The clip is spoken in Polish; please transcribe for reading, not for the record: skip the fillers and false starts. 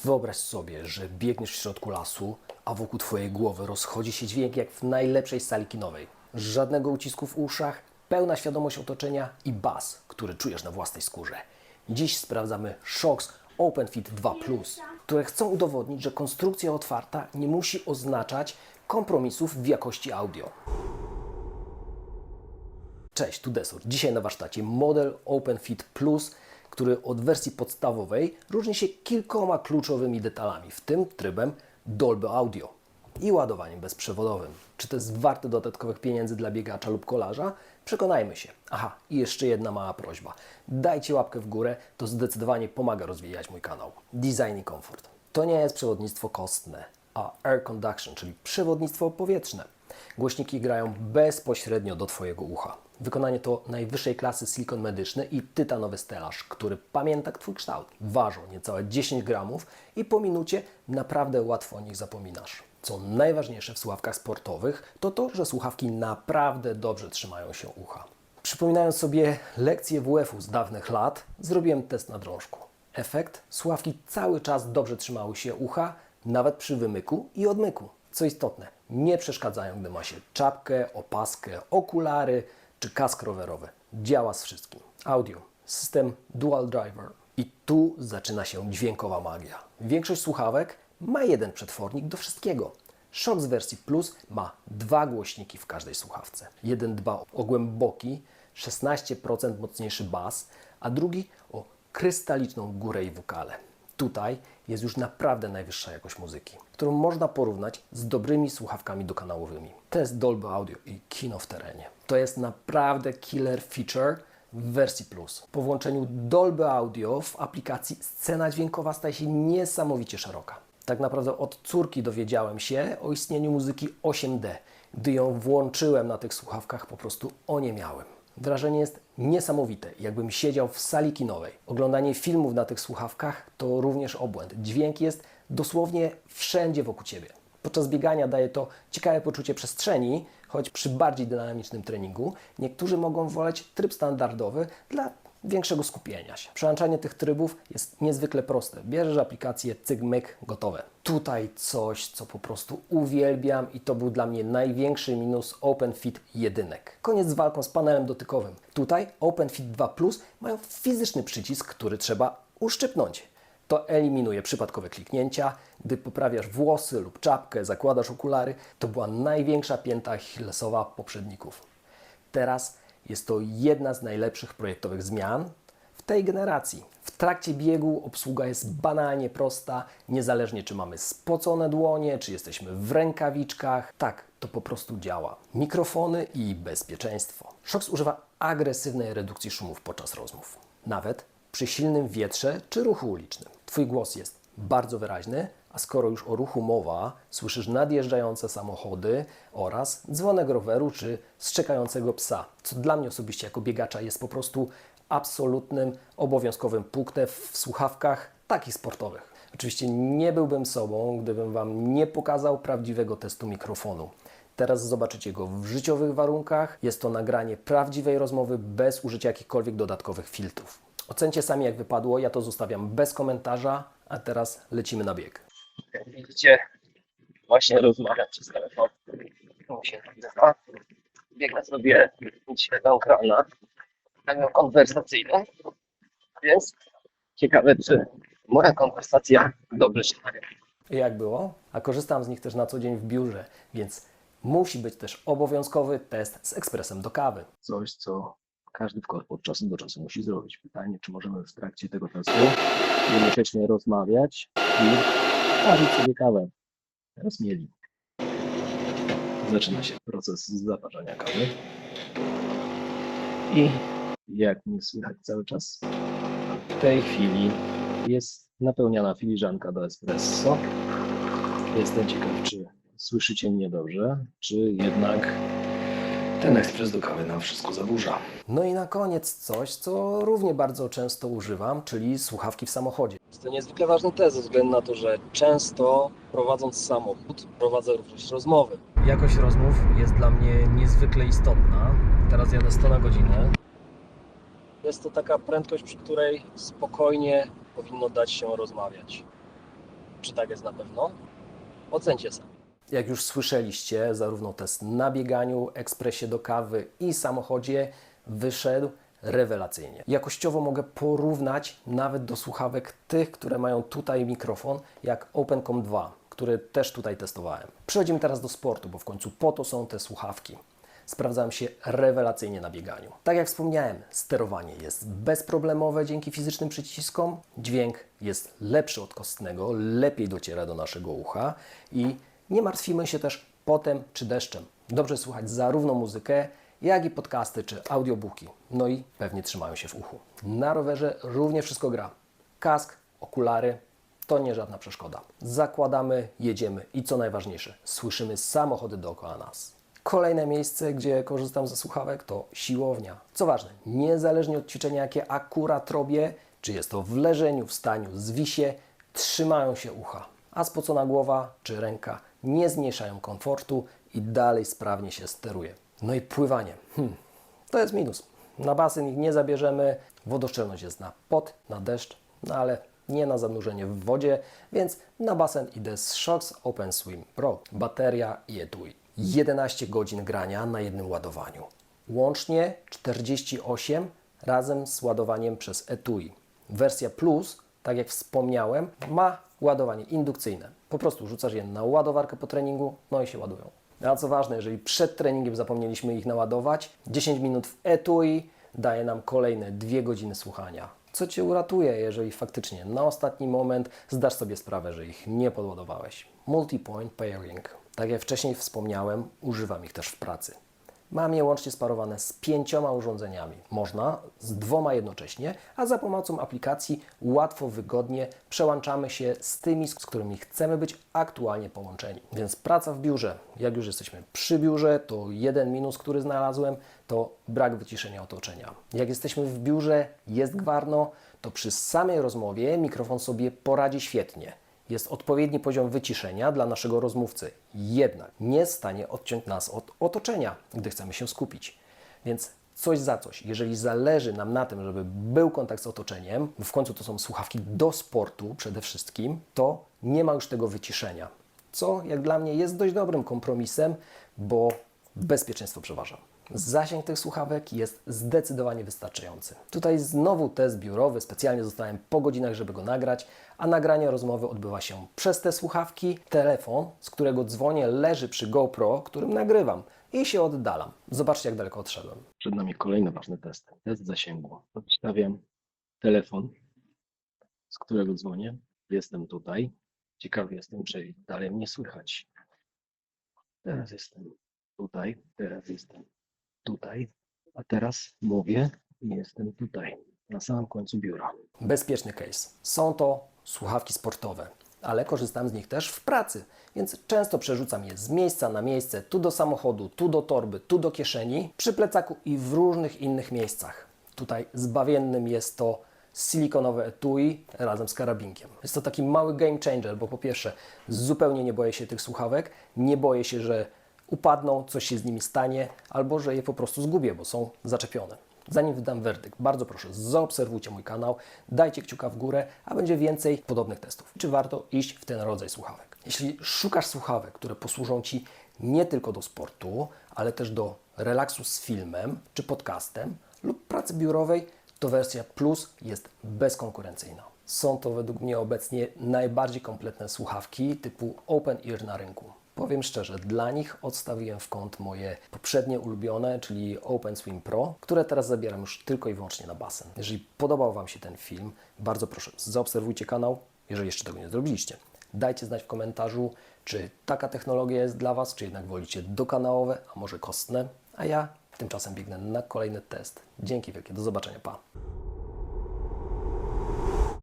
Wyobraź sobie, że biegniesz w środku lasu, a wokół twojej głowy rozchodzi się dźwięk jak w najlepszej sali kinowej. Żadnego ucisku w uszach, pełna świadomość otoczenia i bas, który czujesz na własnej skórze. Dziś sprawdzamy Shokz OpenFit 2 Plus, które chcą udowodnić, że konstrukcja otwarta nie musi oznaczać kompromisów w jakości audio. Cześć, tu Desur. Dzisiaj na warsztacie model OpenFit Plus, który od wersji podstawowej różni się kilkoma kluczowymi detalami, w tym trybem Dolby Audio i ładowaniem bezprzewodowym. Czy to jest warte dodatkowych pieniędzy dla biegacza lub kolarza? Przekonajmy się. Aha, i jeszcze jedna mała prośba. Dajcie łapkę w górę, to zdecydowanie pomaga rozwijać mój kanał. Design i komfort. To nie jest przewodnictwo kostne, a air conduction, czyli przewodnictwo powietrzne. Głośniki grają bezpośrednio do Twojego ucha. Wykonanie to najwyższej klasy silikon medyczny i tytanowy stelaż, który pamięta Twój kształt. Ważą niecałe 10 gramów i po minucie naprawdę łatwo o nich zapominasz. Co najważniejsze w słuchawkach sportowych, to to, że słuchawki naprawdę dobrze trzymają się ucha. Przypominając sobie lekcje WF-u z dawnych lat, zrobiłem test na drążku. Efekt? Słuchawki cały czas dobrze trzymały się ucha, nawet przy wymyku i odmyku. Co istotne, nie przeszkadzają, gdy ma się czapkę, opaskę, okulary czy kask rowerowy. Działa z wszystkim. Audio, system Dual Driver. I tu zaczyna się dźwiękowa magia. Większość słuchawek ma jeden przetwornik do wszystkiego. Shokz wersji Plus ma 2 głośniki w każdej słuchawce. Jeden dba o głęboki, 16% mocniejszy bas, a drugi o krystaliczną górę i wokale. Tutaj jest już naprawdę najwyższa jakość muzyki, którą można porównać z dobrymi słuchawkami dokanałowymi. To jest Dolby Audio i kino w terenie. To jest naprawdę killer feature w wersji Plus. Po włączeniu Dolby Audio w aplikacji scena dźwiękowa staje się niesamowicie szeroka. Tak naprawdę od córki dowiedziałem się o istnieniu muzyki 8D. Gdy ją włączyłem na tych słuchawkach, po prostu oniemiałem. Wrażenie jest niesamowite, jakbym siedział w sali kinowej. Oglądanie filmów na tych słuchawkach to również obłęd. Dźwięk jest dosłownie wszędzie wokół Ciebie. Podczas biegania daje to ciekawe poczucie przestrzeni, choć przy bardziej dynamicznym treningu niektórzy mogą woleć tryb standardowy dla większego skupienia się. Przełączanie tych trybów jest niezwykle proste. Bierzesz aplikację, cyk, myk, gotowe. Tutaj coś, co po prostu uwielbiam i to był dla mnie największy minus OpenFit 1. Koniec z walką z panelem dotykowym. Tutaj OpenFit 2 Plus mają fizyczny przycisk, który trzeba uszczypnąć. To eliminuje przypadkowe kliknięcia. Gdy poprawiasz włosy lub czapkę, zakładasz okulary, to była największa pięta achillesowa poprzedników. Teraz jest to jedna z najlepszych projektowych zmian w tej generacji. W trakcie biegu obsługa jest banalnie prosta, niezależnie czy mamy spocone dłonie, czy jesteśmy w rękawiczkach. Tak, to po prostu działa. Mikrofony i bezpieczeństwo. Shokz używa agresywnej redukcji szumów podczas rozmów. Nawet przy silnym wietrze czy ruchu ulicznym. Twój głos jest bardzo wyraźny, a skoro już o ruchu mowa, słyszysz nadjeżdżające samochody oraz dzwonek roweru czy strzekającego psa, co dla mnie osobiście jako biegacza jest po prostu absolutnym, obowiązkowym punktem w słuchawkach takich sportowych. Oczywiście nie byłbym sobą, gdybym Wam nie pokazał prawdziwego testu mikrofonu. Teraz zobaczycie go w życiowych warunkach. Jest to nagranie prawdziwej rozmowy bez użycia jakichkolwiek dodatkowych filtrów. Ocencie sami, jak wypadło, ja to zostawiam bez komentarza, a teraz lecimy na bieg. Jak widzicie, właśnie rozmawiam przez telefon. Tu się nagrywa. Biegnę sobie dzisiaj do ekrana. Tak konwersacyjną. Więc ciekawe, czy moja konwersacja dobrze się nagrywa. Jak było? A korzystam z nich też na co dzień w biurze, więc musi być też obowiązkowy test z ekspresem do kawy. Coś, co każdy od czasu do czasu musi zrobić. Pytanie, czy możemy w trakcie tego testu jednocześnie rozmawiać i parzyć sobie kawę. Teraz mieli. Zaczyna się proces zaparzania kawy. I jak mnie słychać cały czas, w tej chwili jest napełniana filiżanka do espresso. Jestem ciekaw, czy słyszycie mnie dobrze, czy jednak ten ekspres do kawy nam wszystko zaburza. No i na koniec coś, co równie bardzo często używam, czyli słuchawki w samochodzie. Jest to niezwykle ważny test ze względu na to, że często prowadząc samochód prowadzę również rozmowy. Jakość rozmów jest dla mnie niezwykle istotna. Teraz jadę 100 na godzinę. Jest to taka prędkość, przy której spokojnie powinno dać się rozmawiać. czy tak jest na pewno? Ocencie sami. Jak już słyszeliście, zarówno test na bieganiu, ekspresie do kawy i samochodzie wyszedł rewelacyjnie. Jakościowo mogę porównać nawet do słuchawek tych, które mają tutaj mikrofon, jak Opencom 2, który też tutaj testowałem. Przechodzimy teraz do sportu, bo w końcu po to są te słuchawki. Sprawdzałem się rewelacyjnie na bieganiu. Tak jak wspomniałem, sterowanie jest bezproblemowe dzięki fizycznym przyciskom, dźwięk jest lepszy od kostnego, lepiej dociera do naszego ucha i nie martwimy się też potem czy deszczem. Dobrze słuchać zarówno muzykę, jak i podcasty czy audiobooki. No i pewnie trzymają się w uchu. Na rowerze również wszystko gra. Kask, okulary, to nie żadna przeszkoda. Zakładamy, jedziemy i co najważniejsze, słyszymy samochody dookoła nas. Kolejne miejsce, gdzie korzystam ze słuchawek, to siłownia. Co ważne, niezależnie od ćwiczenia, jakie akurat robię, czy jest to w leżeniu, wstaniu, zwisie, trzymają się ucha. A spocona głowa czy ręka nie zmniejszają komfortu i dalej sprawnie się steruje. No i pływanie. To jest minus. Na basen ich nie zabierzemy, wodoszczelność jest na pot, na deszcz, no ale nie na zanurzenie w wodzie, więc na basen idę z Shokz Open Swim Pro. Bateria i etui. 11 godzin grania na jednym ładowaniu. Łącznie 48 razem z ładowaniem przez etui. Wersja Plus, tak jak wspomniałem, ma ładowanie indukcyjne. Po prostu rzucasz je na ładowarkę po treningu, no i się ładują. A co ważne, jeżeli przed treningiem zapomnieliśmy ich naładować, 10 minut w etui daje nam kolejne 2 godziny słuchania. Co Cię uratuje, jeżeli faktycznie na ostatni moment zdasz sobie sprawę, że ich nie podładowałeś. Multi-point pairing. Tak jak wcześniej wspomniałem, używam ich też w pracy. Mam je łącznie sparowane z 5 urządzeniami. Można z 2 jednocześnie, a za pomocą aplikacji łatwo, wygodnie przełączamy się z tymi, z którymi chcemy być aktualnie połączeni. Więc praca w biurze. Jak już jesteśmy przy biurze, to jeden minus, który znalazłem, to brak wyciszenia otoczenia. Jak jesteśmy w biurze, jest gwarno, to przy samej rozmowie mikrofon sobie poradzi świetnie. Jest odpowiedni poziom wyciszenia dla naszego rozmówcy, jednak nie jest w stanie odciąć nas od otoczenia, gdy chcemy się skupić. Więc coś za coś. Jeżeli zależy nam na tym, żeby był kontakt z otoczeniem, w końcu to są słuchawki do sportu przede wszystkim, to nie ma już tego wyciszenia. Co jak dla mnie jest dość dobrym kompromisem, bo bezpieczeństwo przeważa. Zasięg tych słuchawek jest zdecydowanie wystarczający. Tutaj znowu test biurowy, specjalnie zostałem po godzinach, żeby go nagrać, a nagranie rozmowy odbywa się przez te słuchawki. Telefon, z którego dzwonię, leży przy GoPro, którym nagrywam i się oddalam. Zobaczcie, jak daleko odszedłem. Przed nami kolejny ważny test. Test zasięgu. Odstawiam telefon, z którego dzwonię. Jestem tutaj. Ciekawy jestem, czy dalej mnie słychać. Teraz jestem tutaj, teraz jestem tutaj, a teraz mówię i jestem tutaj, na samym końcu biura. Bezpieczny case. Są to słuchawki sportowe, ale korzystam z nich też w pracy, więc często przerzucam je z miejsca na miejsce, tu do samochodu, tu do torby, tu do kieszeni, przy plecaku i w różnych innych miejscach. Tutaj zbawiennym jest to silikonowe etui razem z karabinkiem. Jest to taki mały game changer, bo po pierwsze zupełnie nie boję się tych słuchawek, nie boję się, że upadną, coś się z nimi stanie, albo że je po prostu zgubię, bo są zaczepione. Zanim wydam werdykt, bardzo proszę, zaobserwujcie mój kanał, dajcie kciuka w górę, a będzie więcej podobnych testów. Czy warto iść w ten rodzaj słuchawek? Jeśli szukasz słuchawek, które posłużą Ci nie tylko do sportu, ale też do relaksu z filmem czy podcastem lub pracy biurowej, to wersja Plus jest bezkonkurencyjna. Są to według mnie obecnie najbardziej kompletne słuchawki typu Open Ear na rynku. Powiem szczerze, dla nich odstawiłem w kąt moje poprzednie ulubione, czyli Open Swim Pro, które teraz zabieram już tylko i wyłącznie na basen. Jeżeli podobał Wam się ten film, bardzo proszę, zaobserwujcie kanał, jeżeli jeszcze tego nie zrobiliście. Dajcie znać w komentarzu, czy taka technologia jest dla Was, czy jednak wolicie dokanałowe, a może kostne. A ja tymczasem biegnę na kolejny test. Dzięki wielkie, do zobaczenia, pa!